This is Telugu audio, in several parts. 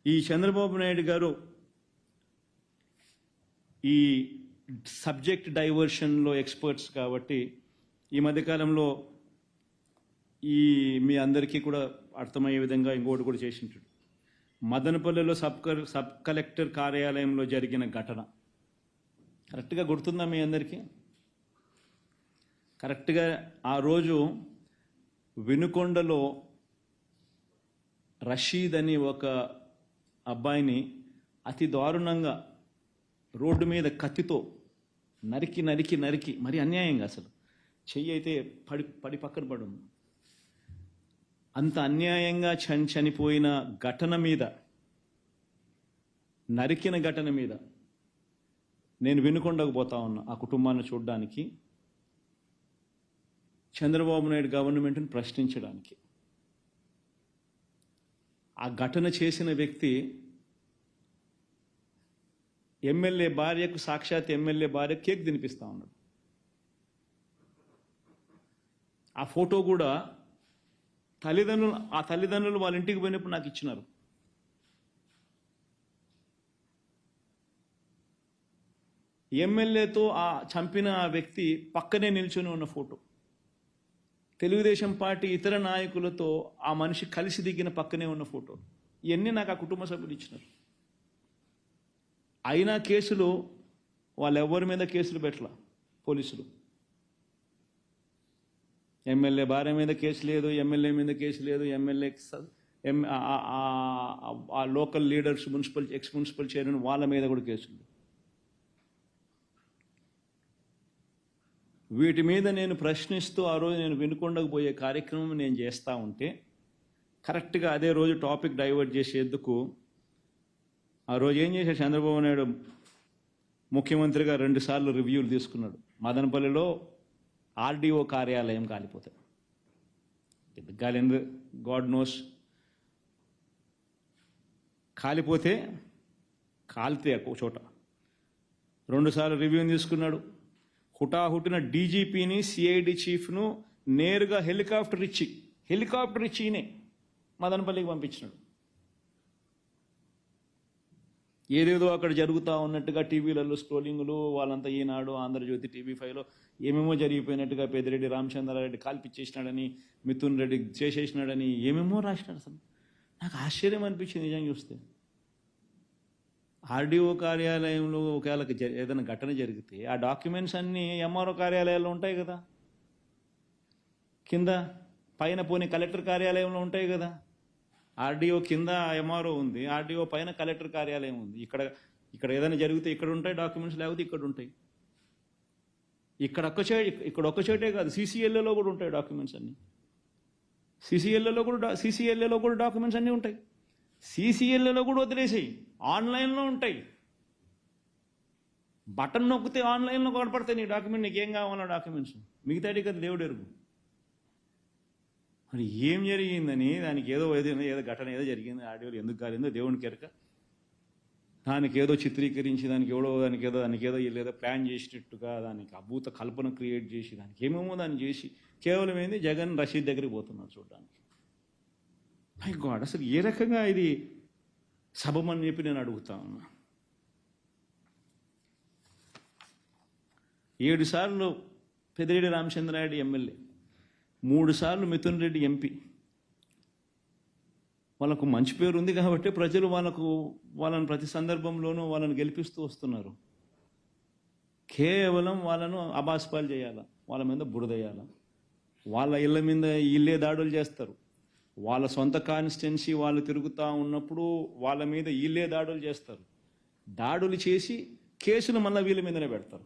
ఈ చంద్రబాబు నాయుడు గారు ఈ సబ్జెక్ట్ డైవర్షన్లో ఎక్స్పర్ట్స్ కాబట్టి ఈ మధ్యకాలంలో మీ అందరికీ కూడా అర్థమయ్యే విధంగా ఇంకోటి కూడా చేసింటాడు. మదనపల్లిలో సబ్ కలెక్టర్ కార్యాలయంలో జరిగిన ఘటన కరెక్ట్గా గుర్తుందా మీ అందరికీ? కరెక్ట్గా ఆ రోజు వినుకొండలో రషీద్ అని ఒక అబ్బాయిని అతి దారుణంగా రోడ్డు మీద కత్తితో నరికి నరికి నరికి మరి అన్యాయంగా, అసలు చెయ్యి అయితే పడి పక్కన పడు, అంత అన్యాయంగా చనిపోయిన ఘటన మీద, నరికిన ఘటన మీద నేను వినుకొండకు పోతా ఉన్నా ఆ కుటుంబాన్ని చూడడానికి, చంద్రబాబు నాయుడు గవర్నమెంట్ని ప్రశ్నించడానికి. ఆ ఘటన చేసిన వ్యక్తి ఎమ్మెల్యే భార్యకు, సాక్షాత్ ఎమ్మెల్యే భార్య కేక్ తినిపిస్తా ఉన్నాడు. ఆ ఫోటో కూడా తల్లిదండ్రులు వాళ్ళ ఇంటికి పోయినప్పుడు నాకు ఇచ్చినారు. ఎమ్మెల్యేతో ఆ చంపిన ఆ వ్యక్తి పక్కనే నిల్చొని ఉన్న ఫోటో, తెలుగుదేశం పార్టీ ఇతర నాయకులతో ఆ మనిషి కలిసి దిగిన పక్కనే ఉన్న ఫోటో, ఇవన్నీ నాకు ఆ కుటుంబ సభ్యులు ఇచ్చినారు. అయినా కేసులు వాళ్ళెవ్వరి మీద కేసులు పెట్టలా పోలీసులు. ఎమ్మెల్యే భార్య మీద కేసు లేదు, ఎమ్మెల్యే మీద కేసు లేదు, ఆ local leaders, X municipal chairman వాళ్ళ మీద కూడా కేసులు. వీటి మీద నేను ప్రశ్నిస్తూ ఆ రోజు నేను వినుకొండకు పోయే కార్యక్రమం నేను చేస్తూ ఉంటే, కరెక్ట్గా అదే రోజు టాపిక్ డైవర్ట్ చేసేందుకు ఆ రోజు ఏం చేశాడు చంద్రబాబు నాయుడు, ముఖ్యమంత్రిగా 2 సార్లు రివ్యూలు తీసుకున్నాడు. మదనపల్లిలో ఆర్డీఓ కార్యాలయం కాలిపోతాయి, గాడ్ నోస్, కాలితే ఒక చోట 2 సార్లు రివ్యూని తీసుకున్నాడు. హుటాహుటిన డీజీపీని, సిఐడి చీఫ్ను నేరుగా హెలికాప్టర్ ఇచ్చినే మదనపల్లికి పంపించినాడు. ఏదేదో అక్కడ జరుగుతూ ఉన్నట్టుగా టీవీలలో స్క్రోలింగ్లు, వాళ్ళంతా ఈనాడు, ఆంధ్రజ్యోతి, TV5లో ఏమేమో జరిగిపోయినట్టుగా, పెద్దిరెడ్డి రామచంద్రారెడ్డి కాల్పిచ్చేసినాడని, మిథున్ రెడ్డి చేసేసినాడని ఏమేమో రాసినాడు. అసలు నాకు ఆశ్చర్యం అనిపించింది నిజంగా చూస్తే. ఆర్డీఓ కార్యాలయంలో ఒకవేళ ఏదైనా ఘటన జరిగితే ఆ డాక్యుమెంట్స్ అన్నీ ఎంఆర్ఓ కార్యాలయాల్లో ఉంటాయి కదా, కింద పైన పోనీ కలెక్టర్ కార్యాలయంలో ఉంటాయి కదా. ఆర్డీఓ కింద ఎంఆర్ఓ ఉంది, ఆర్డీఓ పైన కలెక్టర్ కార్యాలయం ఉంది. ఇక్కడ ఏదైనా జరిగితే ఇక్కడ ఉంటాయి డాక్యుమెంట్స్, లేకపోతే ఇక్కడ ఉంటాయి. ఇక్కడ ఒక్క చోటే కాదు, సీసీఎల్ఏలో కూడా ఉంటాయి డాక్యుమెంట్స్ అన్నీ. సీసీఎల్ఏలో కూడా డాక్యుమెంట్స్ అన్నీ ఉంటాయి. సీసీఎల్ఏలో కూడా వదిలేసాయి, ఆన్లైన్లో ఉంటాయి. బటన్ నొక్కితే ఆన్లైన్లో కనపడతాయి నీ డాక్యుమెంట్, నీకేం కావాలో డాక్యుమెంట్స్. మిగతాటి కదా దేవుడు ఎరుగు. మరి ఏం జరిగిందని, దానికి ఏదో ఘటన ఏదో జరిగింది, ఆడియోలు ఎందుకు కాలేదో దేవునికి ఎరక. దానికి ఏదో చిత్రీకరించి దానికి ఏదో వీళ్ళేదో ప్లాన్ చేసినట్టుగా దానికి అభూత కల్పన క్రియేట్ చేసి దానికి ఏమేమో దాన్ని చేసి కేవలం ఏంది జగన్ రషీద్ దగ్గరికి పోతున్నారు చూడడానికి. మై గాడ్, అసలు ఏ రకంగా ఇది సబమని చెప్పి నేను అడుగుతా ఉన్నా. 7 సార్లు పెద్దిరెడ్డి రామచంద్రారెడ్డి ఎమ్మెల్యే, 3 సార్లు మిథున్ రెడ్డి ఎంపీ. వాళ్ళకు మంచి పేరు ఉంది కాబట్టి ప్రజలు వాళ్ళని ప్రతి సందర్భంలోనూ వాళ్ళని గెలిపిస్తూ వస్తున్నారు. కేవలం వాళ్ళను అబాస్పాలు చేయాలా, వాళ్ళ మీద బురదయ్యాలా, వాళ్ళ ఇళ్ళ మీద ఇల్లే దాడులు చేస్తారు. వాళ్ళ సొంత కాన్స్టిట్యున్సీ వాళ్ళు తిరుగుతూ ఉన్నప్పుడు వాళ్ళ మీద ఇల్లే దాడులు చేస్తారు. దాడులు చేసి కేసులు మళ్ళీ వీళ్ళ మీదనే పెడతారు.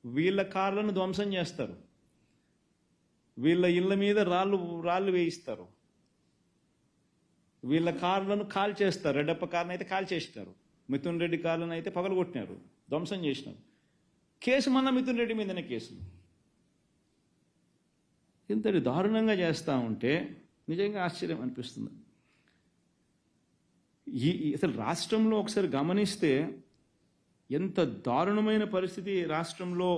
వీళ్ళ కార్లను ధ్వంసం చేస్తారు. వీళ్ళ ఇళ్ళ మీద రాళ్ళు వేయిస్తారు. వీళ్ళ కార్లను కాల్ చేస్తారు. రెడ్డప్ప కార్ను అయితే కాల్ చేసినారు, మిథున్ రెడ్డి కార్లను అయితే పగలగొట్టినారు, ధ్వంసం చేసినారు. కేసు మళ్ళీ మిథున్ రెడ్డి మీదనే కేసులు. ఇంతటి దారుణంగా చేస్తూ ఉంటే నిజంగా ఆశ్చర్యం అనిపిస్తుంది. అసలు రాష్ట్రంలో ఒకసారి గమనిస్తే ఎంత దారుణమైన పరిస్థితి రాష్ట్రంలో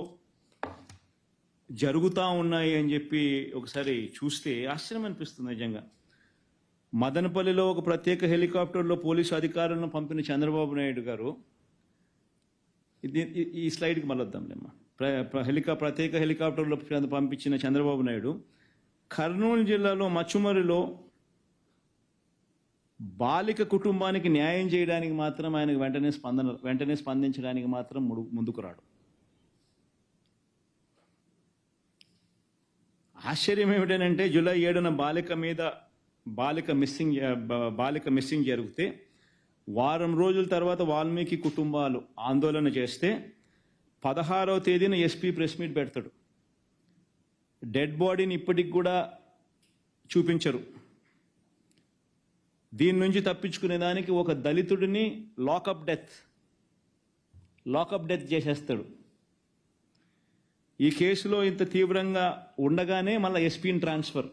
జరుగుతూ ఉన్నాయి అని చెప్పి ఒకసారి చూస్తే ఆశ్చర్యం అనిపిస్తుంది నిజంగా. మదనపల్లిలో ఒక ప్రత్యేక హెలికాప్టర్లో పోలీసు అధికారులను పంపిన చంద్రబాబు నాయుడు గారు, ఈ స్లైడ్కి మళ్ళీ వద్దాంలేమ్మా. ప్రత్యేక హెలికాప్టర్లో పంపించిన చంద్రబాబు నాయుడు కర్నూలు జిల్లాలో మచ్చుమరిలో బాలిక కుటుంబానికి న్యాయం చేయడానికి మాత్రం ఆయనకు వెంటనే స్పందించడానికి మాత్రం ముందుకు రాడు. ఆశ్చర్యం ఏమిటంటే జూలై 7న బాలిక మిస్సింగ్ జరిగితే వారం రోజుల తర్వాత వాల్మీకి కుటుంబాలు ఆందోళన చేస్తే 16వ తేదీన ఎస్పీ ప్రెస్ మీట్ పెడతాడు. డెడ్ బాడీని ఇప్పటికి కూడా చూపించరు. దీని నుంచి తప్పించుకునే దానికి ఒక దళితుడిని లాకప్ డెత్ చేసేస్తాడు. ఈ కేసులో ఇంత తీవ్రంగా ఉండగానే మళ్ళీ ఎస్పీని ట్రాన్స్ఫర్.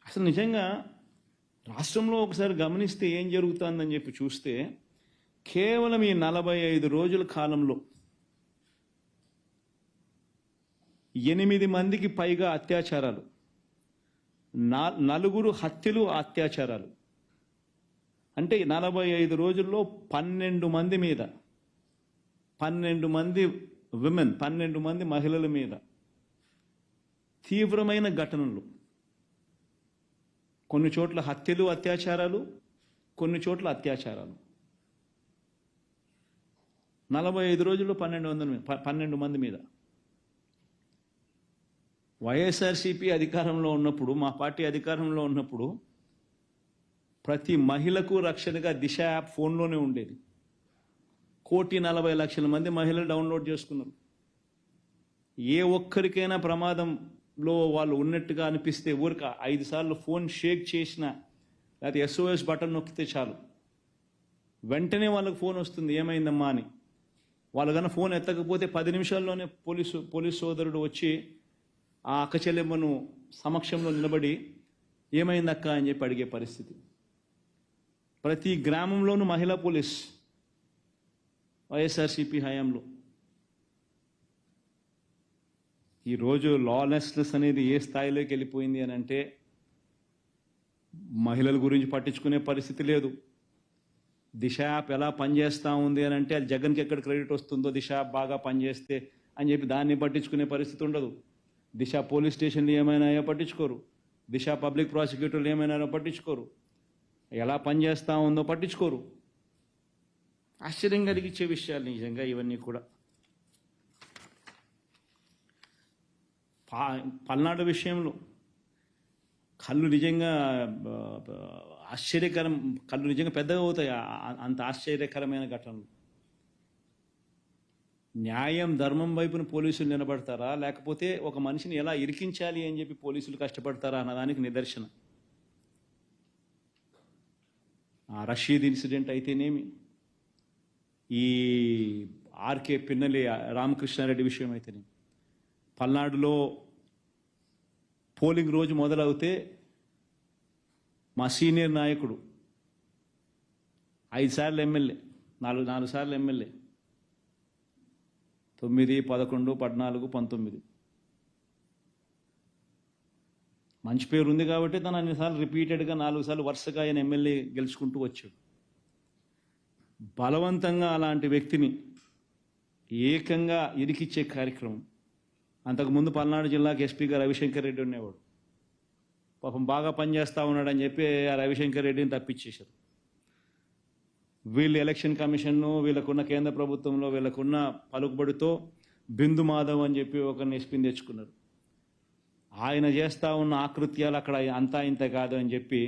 అసలు నిజంగా రాష్ట్రంలో ఒకసారి గమనిస్తే ఏం జరుగుతుందని చెప్పి చూస్తే కేవలం ఈ 45 రోజుల కాలంలో 8 మందికి పైగా అత్యాచారాలు, 4 హత్యలు, అత్యాచారాలు. అంటే 45 రోజుల్లో 12 మంది మీద, 12 మంది విమెన్, 12 మంది మహిళల మీద తీవ్రమైన ఘటనలు. కొన్ని చోట్ల హత్యలు, అత్యాచారాలు, కొన్ని చోట్ల అత్యాచారాలు. 45 రోజుల్లో 12 మంది మీద. వైఎస్ఆర్సీపీ అధికారంలో ఉన్నప్పుడు, మా పార్టీ అధికారంలో ఉన్నప్పుడు ప్రతి మహిళకు రక్షణగా దిశ యాప్ ఫోన్లోనే ఉండేది. 1,40,00,000 మంది మహిళలు డౌన్లోడ్ చేసుకున్నారు. ఏ ఒక్కరికైనా ప్రమాదంలో వాళ్ళు ఉన్నట్టుగా అనిపిస్తే ఊరికి 5 సార్లు ఫోన్ షేక్ చేసిన, లేకపోతే SOS బటన్ నొక్కితే చాలు వెంటనే వాళ్ళకి ఫోన్ వస్తుంది ఏమైందమ్మా అని. వాళ్ళు కన్నా ఫోన్ ఎత్తకపోతే 10 నిమిషాల్లోనే పోలీసు సోదరుడు వచ్చి ఆ అక్క చెల్లెమ్మను సమక్షంలో నిలబడి ఏమైందక్క అని చెప్పి అడిగే పరిస్థితి. ప్రతి గ్రామంలోనూ మహిళా పోలీస్ వైఎస్ఆర్సీపీ హయాంలో. ఈరోజు లాలెస్నెస్ అనేది ఏ స్థాయిలోకి వెళ్ళిపోయింది అని అంటే మహిళల గురించి పట్టించుకునే పరిస్థితి లేదు. దిశ యాప్ ఎలా పనిచేస్తూ ఉంది అని అంటే అది జగన్కి ఎక్కడ క్రెడిట్ వస్తుందో, దిశ యాప్ బాగా పనిచేస్తే అని చెప్పి దాన్ని పట్టించుకునే పరిస్థితి ఉండదు. దిశ పోలీస్ స్టేషన్లు ఏమైనా పట్టించుకోరు, దిశ పబ్లిక్ ప్రాసిక్యూటర్లు ఏమైనా పట్టించుకోరు, ఎలా పనిచేస్తూ ఉందో పట్టించుకోరు. ఆశ్చర్యం కలిగించే విషయాలు నిజంగా ఇవన్నీ కూడా. పల్నాడు విషయంలో కళ్ళు నిజంగా కళ్ళు నిజంగా పెద్దగా అవుతాయి. అంత ఆశ్చర్యకరమైన ఘటనలు. న్యాయం, ధర్మం వైపున పోలీసులు నిలబడతారా, లేకపోతే ఒక మనిషిని ఎలా ఇరికించాలి అని చెప్పి పోలీసులు కష్టపడతారా అన్నదానికి నిదర్శనం. రషీద్ ఇన్సిడెంట్ అయితేనేమి, ఈ ఆర్కే పిన్నెల్లి రామకృష్ణారెడ్డి విషయం అయితేనేమి, పల్నాడులో పోలింగ్ రోజు మొదలవుతే మా సీనియర్ నాయకుడు 5 సార్లు ఎమ్మెల్యే, 4 సార్లు ఎమ్మెల్యే, 9, 11, 14, 19 మంచి పేరు ఉంది కాబట్టి తను అన్నిసార్లు రిపీటెడ్గా 4 సార్లు వరుసగా ఆయన ఎమ్మెల్యే గెలుచుకుంటూ వచ్చాడు. బలవంతంగా అలాంటి వ్యక్తిని ఏకంగా ఇరికిచ్చే కార్యక్రమం. అంతకుముందు పల్నాడు జిల్లాకి ఎస్పీగా రవిశంకర్ రెడ్డి ఉండేవాడు. పాపం బాగా పనిచేస్తూ ఉన్నాడని చెప్పి ఆ రవిశంకర్ రెడ్డిని తప్పించేశారు. వీళ్ళు ఎలక్షన్ కమిషన్ను, వీళ్ళకున్న కేంద్ర ప్రభుత్వంలో వీళ్ళకున్న పలుకుబడితో బిందు మాధవ్ అని చెప్పి ఒకరిని ఎస్పీని తెచ్చుకున్నారు. ఆయన చేస్తూ ఉన్న ఆకృత్యాలు అక్కడ అంతా ఇంత కాదు అని చెప్పి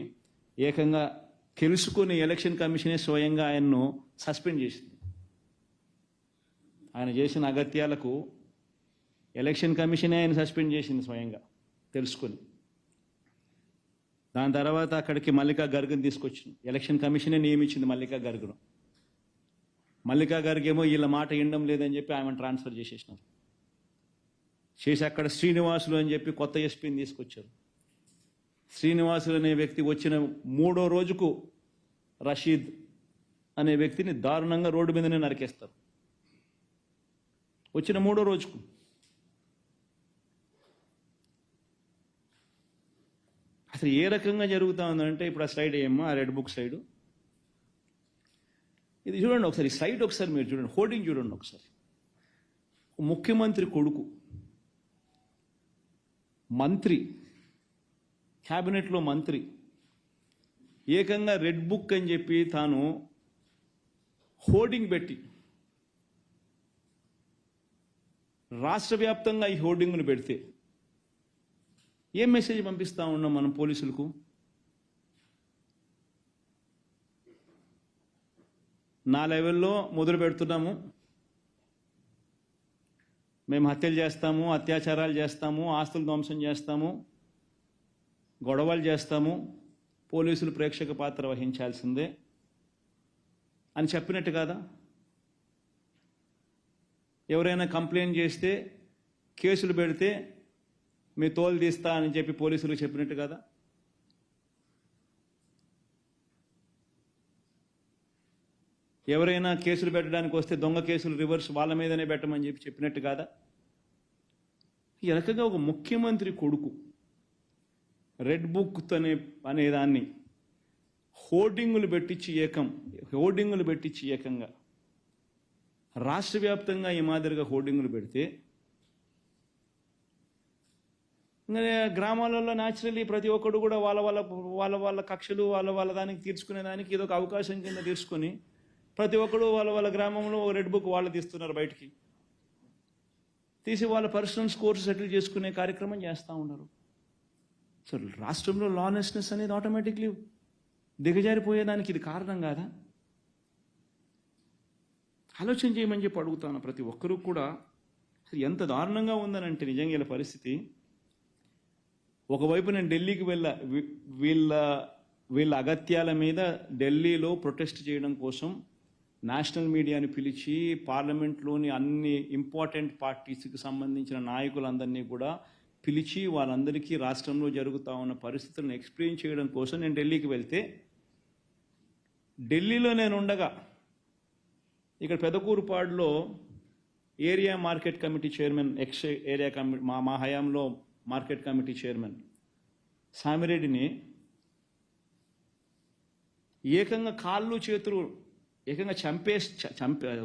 ఏకంగా తెలుసుకుని ఎలక్షన్ కమిషనే స్వయంగా ఆయన్ను సస్పెండ్ చేసింది. ఆయన చేసిన అగత్యాలకు ఎలక్షన్ కమిషనే ఆయన సస్పెండ్ చేసింది స్వయంగా తెలుసుకొని. దాని తర్వాత అక్కడికి మల్లికా గర్గ్ని తీసుకొచ్చింది. ఎలక్షన్ కమిషనే నియమించింది మల్లికా గర్గ్ను. మల్లికా గర్గ్ ఏమో వీళ్ళ మాట వినడం లేదని చెప్పి ఆమెను ట్రాన్స్ఫర్ చేసేసినారు. చేసి అక్కడ శ్రీనివాసులు అని చెప్పి కొత్త ఎస్పీని తీసుకొచ్చారు. శ్రీనివాసులు అనే వ్యక్తి వచ్చిన 3వ రోజుకు రషీద్ అనే వ్యక్తిని దారుణంగా రోడ్డు మీదనే నరికేస్తారు. వచ్చిన 3వ రోజుకు అసలు ఏ రకంగా జరుగుతూ ఉందంటే ఇప్పుడు ఆ స్లైడ్ ఏమో ఆ రెడ్ బుక్ స్లైడ్ ఇది చూడండి ఒకసారి ఈ స్లైడ్ ఒకసారి మీరు చూడండి హోర్డింగ్ చూడండి ఒకసారి ముఖ్యమంత్రి కొడుకు మంత్రి క్యాబినెట్లో మంత్రి ఏకంగా రెడ్ బుక్ అని చెప్పి తాను హోర్డింగ్ పెట్టి రాష్ట్ర వ్యాప్తంగా ఈ హోర్డింగ్ను పెడితే ఏం మెసేజ్ పంపిస్తా ఉన్నాం మనం పోలీసులకు? నా లెవెల్లో మొదలు పెడుతున్నాము, మేము హత్యలు చేస్తాము, అత్యాచారాలు చేస్తాము, ఆస్తులు ధ్వంసం చేస్తాము, గొడవలు చేస్తాము, పోలీసులు ప్రేక్షక పాత్ర వహించాల్సిందే అని చెప్పినట్టు కాదా? ఎవరైనా కంప్లైంట్ చేస్తే కేసులు పెడితే మీ తోలు తీస్తా అని చెప్పి పోలీసులు చెప్పినట్టు కదా? ఎవరైనా కేసులు పెట్టడానికి వస్తే దొంగ కేసులు రివర్స్ వాళ్ళ మీదనే పెట్టమని చెప్పి చెప్పినట్టు కాదా? ఈ రకంగా ఒక ముఖ్యమంత్రి కొడుకు రెడ్ బుక్ అనే దాన్ని హోర్డింగులు పెట్టించి ఏకంగా రాష్ట్ర వ్యాప్తంగా ఈ మాదిరిగా హోర్డింగులు పెడితే గ్రామాలలో న్యాచురల్లీ ప్రతి ఒక్కడు కూడా వాళ్ళ కక్షలు వాళ్ళ దానికి తీర్చుకునే దానికి ఏదో ఒక అవకాశం కింద తీసుకొని ప్రతి ఒక్కడు వాళ్ళ గ్రామంలో రెడ్ బుక్ వాళ్ళు తీస్తున్నారు, బయటికి తీసి వాళ్ళ పర్సనల్ స్కోర్స్ సెటిల్ చేసుకునే కార్యక్రమం చేస్తూ ఉన్నారు. సో రాష్ట్రంలో లానెస్నెస్ అనేది ఆటోమేటిక్లీ దిగజారిపోయేదానికి ఇది కారణం కాదా? ఆలోచన చేయమని చెప్పి అడుగుతాను ప్రతి ఒక్కరూ కూడా. ఎంత దారుణంగా ఉందనంటే నిజంగా ఇలా పరిస్థితి. ఒకవైపు నేను ఢిల్లీకి వీళ్ళ అగత్యాల మీద ఢిల్లీలో ప్రొటెస్ట్ చేయడం కోసం నేషనల్ మీడియాని పిలిచి పార్లమెంట్లోని అన్ని ఇంపార్టెంట్ పార్టీస్కి సంబంధించిన నాయకులందరినీ కూడా పిలిచి వాళ్ళందరికీ రాష్ట్రంలో జరుగుతూ ఉన్న పరిస్థితులను ఎక్స్ప్లెయిన్ చేయడం కోసం నేను ఢిల్లీకి వెళ్తే, ఢిల్లీలో నేను ఉండగా ఇక్కడ పెదకూరుపాడులో area market committee chairman area committee మా హయాంలో మార్కెట్ కమిటీ చైర్మన్ సామిరెడ్డిని ఏకంగా కాళ్ళు చేతులు ఏకంగా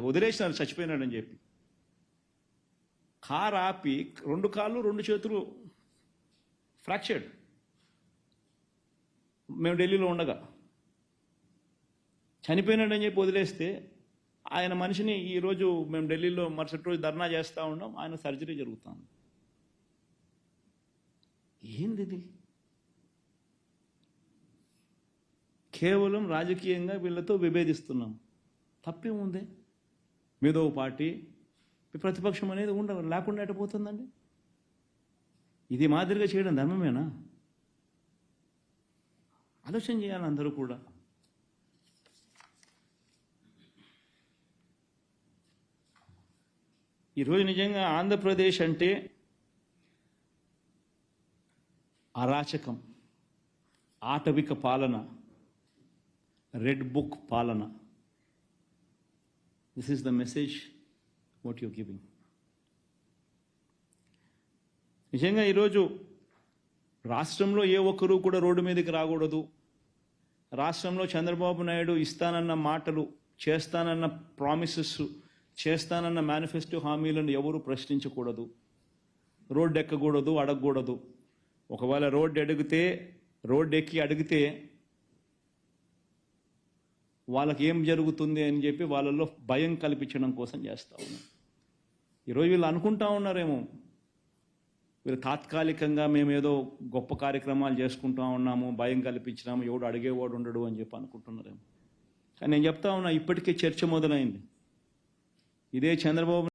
వదిలేసినారు, చచ్చిపోయినాడని చెప్పి. కారు ఆపి 2 కాళ్ళు 2 చేతులు ఫ్రాక్చర్డ్. మేము ఢిల్లీలో ఉండగా చనిపోయినాడని చెప్పి వదిలేస్తే ఆయన మనిషిని ఈరోజు మేము ఢిల్లీలో మరుసటి రోజు ధర్నా చేస్తూ ఉన్నాం, ఆయన సర్జరీ జరుగుతుంది. ఏంది ఇది? కేవలం రాజకీయంగా వీళ్ళతో విభేదిస్తున్నాం. తప్పేముంది? మీదో పార్టీ ప్రతిపక్షం అనేది లేకుండా ఎట్టపోతుందండి? ఇది మాదిరిగా చేయడం ధర్మమేనా? ఆలోచన చేయాలి అందరూ కూడా. ఈరోజు నిజంగా ఆంధ్రప్రదేశ్ అంటే అరాచకం, ఆటవిక పాలన, రెడ్ బుక్ పాలన. This is the message what you're giving. నిజంగా ఈరోజు రాష్ట్రంలో ఏ ఒక్కరూ కూడా రోడ్డు మీదకి రాకూడదు. రాష్ట్రంలో చంద్రబాబు నాయుడు ఇస్తానన్న మాటలు, చేస్తానన్న ప్రామిసెస్, చేస్తానన్న మేనిఫెస్టో హామీలను ఎవరు ప్రశ్నించకూడదు, రోడ్డు ఎక్కకూడదు, అడగకూడదు. ఒకవేళ రోడ్డు ఎక్కి అడిగితే వాళ్ళకి ఏం జరుగుతుంది అని చెప్పి వాళ్ళల్లో భయం కల్పించడం కోసం చేస్తూ ఉన్నారు. ఈరోజు వీళ్ళు అనుకుంటా ఉన్నారేమో వీళ్ళు తాత్కాలికంగా మేమేదో గొప్ప కార్యక్రమాలు చేసుకుంటా ఉన్నాము, భయం కల్పించినాము, ఎవడు అడిగేవాడు ఉండడు అని చెప్పి అనుకుంటున్నారేమో. కానీ నేను చెప్తా ఉన్నా, ఇప్పటికే చర్చ మొదలైంది. ఇదే చంద్రబాబు